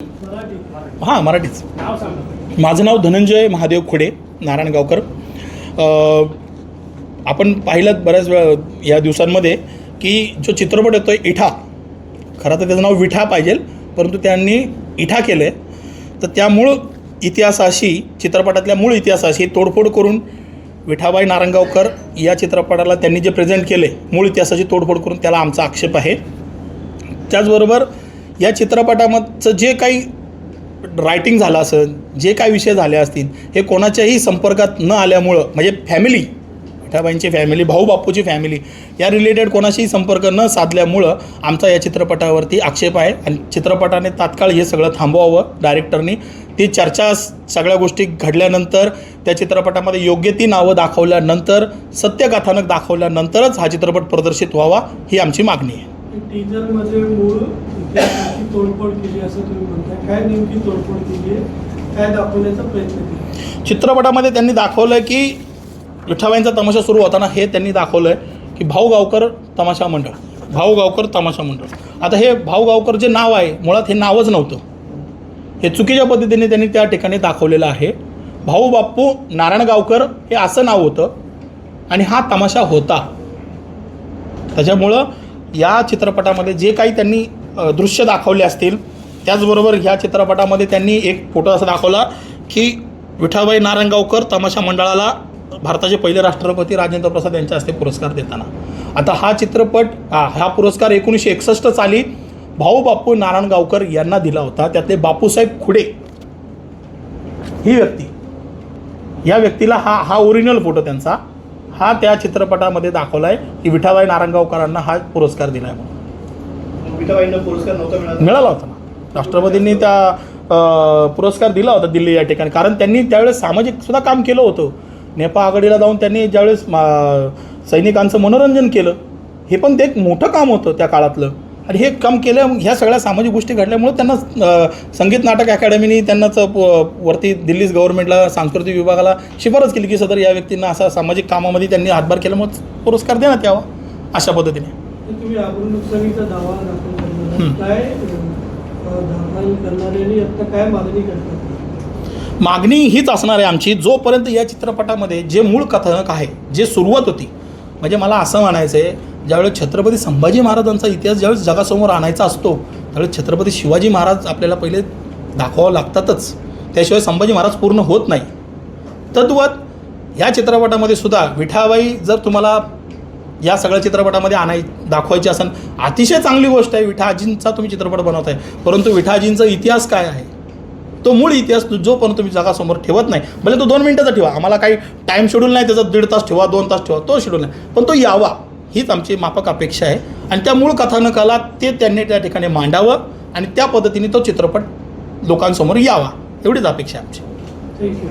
हां, मराठीच. माझं नाव धनंजय महादेव खुडे, नारायणगावकर. आपण पाहिलं बऱ्याच वेळा या दिवसांमध्ये की जो चित्रपट येतो आहे इठा, खरं तर त्याचं नाव विठा पाहिजे, परंतु त्यांनी इठा केलं आहे. तर त्या मूळ इतिहासाशी, चित्रपटातल्या मूळ इतिहासाशी तोडफोड करून विठाबाई नारायणगावकर या चित्रपटाला त्यांनी जे प्रेझेंट केले, मूळ इतिहासाची तोडफोड करून, त्याला आमचा आक्षेप आहे. त्याचबरोबर या चित्रपटामधचं जे काही रायटिंग झालं असेल, जे काही विषय झाले असतील, हे कोणाच्याही संपर्कात न आल्यामुळं, म्हणजे फॅमिली, विठाबाईंची फॅमिली, भाऊ बापूची फॅमिली या रिलेटेड कोणाशीही संपर्क न साधल्यामुळं आमचा या चित्रपटावरती आक्षेप आहे. आणि चित्रपटाने तात्काळ हे सगळं थांबवावं. डायरेक्टरनी ती चर्चा, सगळ्या गोष्टी घडल्यानंतर, त्या चित्रपटामध्ये योग्य ती नावं दाखवल्यानंतर, सत्यकथानक दाखवल्यानंतरच हा चित्रपट प्रदर्शित व्हावा, ही आमची मागणी आहे. टीजरमध्ये मूळ इतिहासाची तोडफोड केली असं तुम्ही म्हणताय, काय नेमकी तोडफोड केली आहे, काय दाखवण्याचा प्रयत्न केला? चित्रपटामध्ये त्यांनी दाखवलं की विठाबाईंचा तमाशा सुरू होताना हे त्यांनी दाखवलं आहे की भाऊ गावकर तमाशा मंडळ, भाऊ गावकर तमाशा मंडळ. आता हे भाऊ गावकर जे नाव आहे, मुळात हे नावच नव्हतं, हे चुकीच्या पद्धतीने त्यांनी त्या ठिकाणी दाखवलेलं आहे. भाऊ बापू नारायणगावकर हे असं नाव होतं आणि हा तमाशा होता. त्याच्यामुळं या चित्रपटामध्ये जे काही त्यांनी दृश्य दाखवले असतील, त्याचबरोबर ह्या चित्रपटामध्ये त्यांनी एक फोटो असा दाखवला की विठाबाई नारायणगावकर तमाशा मंडळाला भारताचे पहिले राष्ट्रपती राजेंद्र प्रसाद यांच्या हस्ते पुरस्कार देताना. आता हा चित्रपट, हा पुरस्कार 1961 साली भाऊ बापू नारायणगावकर यांना दिला होता. त्यातले बापूसाहेब खुडे ही व्यक्ती, या व्यक्तीला हा ओरिजिनल फोटो त्यांचा, हा त्या चित्रपटामध्ये दाखवला आहे की विठाबाई नारायणगावकरांना हा पुरस्कार दिला आहे म्हणून. विठाबाईंना पुरस्कार नव्हता मिळाला होता ना, राष्ट्रपतींनी त्या पुरस्कार दिला होता दिल्ली या ठिकाणी. कारण त्यांनी त्यावेळेस सामाजिक सुद्धा काम केलं होतं. नेपाळ आघाडीला जाऊन त्यांनी ज्यावेळेस सैनिकांचं मनोरंजन केलं, हे पण ते एक मोठं काम होतं त्या काळातलं. आणि हे काम केलं, ह्या सगळ्या सामाजिक गोष्टी घडल्यामुळे त्यांना संगीत नाटक अकॅडमीनी त्यांनाच वरती दिल्ली गव्हर्नमेंटला, सांस्कृतिक विभागाला शिफारस केली की सदर या व्यक्तींना असा सामाजिक कामामध्ये त्यांनी हातभार केल्यामुळे पुरस्कार देण्यात यावा, अशा पद्धतीने. तुम्ही नुकसानीचा दावा दाखल काय दाखल करणाऱ्यांनी आता काय मागणी करतात? मागणी हीच असणार आहे आमची, जोपर्यंत या चित्रपटामध्ये जे मूळ कथानक आहे, जे सुरुवात होती, म्हणजे मला असं म्हणायचं आहे, ज्यावेळेस छत्रपती संभाजी महाराजांचा इतिहास ज्यावेळेस जगासमोर आणायचा असतो, त्यावेळेस छत्रपती शिवाजी महाराज आपल्याला पहिले दाखवावं लागतातच, त्याशिवाय संभाजी महाराज पूर्ण होत नाही. तद्वत ह्या चित्रपटामध्ये सुद्धा विठाबाई जर तुम्हाला या सगळ्या चित्रपटामध्ये दाखवायची असेल, अतिशय चांगली गोष्ट आहे, विठाजींचा तुम्ही चित्रपट बनवताय, परंतु विठाजींचा इतिहास काय आहे, तो मूळ इतिहास जोपर्यंत तुम्ही जगासमोर ठेवत नाही, भले तो 2 मिनिटाचा ठेवा, आम्हाला काही टाईम शेड्यूल नाही त्याचा, 1.5 तास ठेवा, 2 तास ठेवा, तो शेड्यूल नाही, पण तो यावा, हीच आमची माफक अपेक्षा आहे. आणि त्या मूळ कथानकाला त्यांनी त्या ठिकाणी मांडावं आणि त्या पद्धतीने तो चित्रपट लोकांसमोर यावा, एवढीच अपेक्षा आहे आमची. थँक्यू.